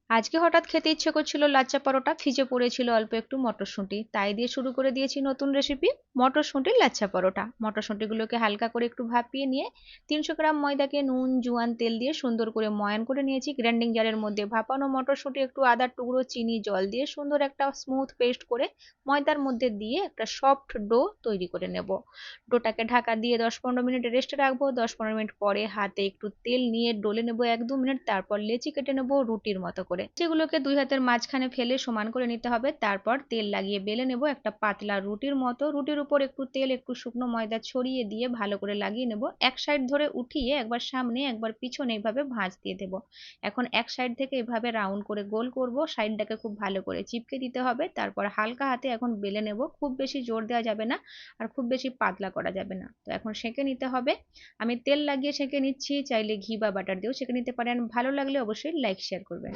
আজকে হঠাৎ খেতে ইচ্ছে করছিল লাচ্চা পরোটা, ফ্রিজে পড়েছিল অল্প একটু মটরশুঁটি, তাই দিয়ে শুরু করে দিয়েছি নতুন রেসিপি মটরশুঁটির লাচ্চা পরোটা। মটরশুঁটিগুলোকে হালকা করে একটু ভাপিয়ে নিয়ে 300 গ্রাম ময়দাকে নুন জোয়ান তেল দিয়ে সুন্দর করে ময়ান করে নিয়েছি গ্রাইন্ডিং জারের মধ্যে। ভাপানো মটরশুঁটি, একটু আদার টুকরো, চিনি, জল দিয়ে সুন্দর একটা স্মুথ পেস্ট করে ময়দার মধ্যে দিয়ে একটা সফট ডো তৈরি করে নেব। ডোটাকে ঢাকা দিয়ে 10-15 মিনিট রেস্টে রাখবো। 10-15 মিনিট পরে হাতে একটু তেল নিয়ে ডলে নেবো 1-2 মিনিট, তারপর লেচি কেটে নেবো রুটির মতো করে। যেগুলোকে দুই হাতের মাঝখানে ফেলে সমান করে নিতে হবে। তারপর তেল লাগিয়ে বেলে নেব একটা পাতলা রুটির মতো। রুটির উপর একটু তেল একটু শুকনো ময়দা ছড়িয়ে দিয়ে ভালো করে লাগিয়ে নেব। এক সাইড ধরে উঠিয়ে একবার সামনে একবার পিছনে এইভাবে ভাঁজ দিয়ে দেব। এখন এক সাইড থেকে এভাবে রাউন্ড করে গোল করব, সাইডটাকে খুব ভালো করে চিপকে দিতে হবে। তারপর হালকা হাতে এখন বেলে নেব, খুব বেশি জোর দেওয়া যাবে না আর খুব বেশি পাতলা করা যাবে না। তো এখন সেঁকে নিতে হবে। আমি তেল লাগিয়ে সেঁকে নিচ্ছি, চাইলে ঘি বা বাটার দিয়েও সেঁকে নিতে পারেন। ভালো লাগলে অবশ্যই লাইক শেয়ার করবেন।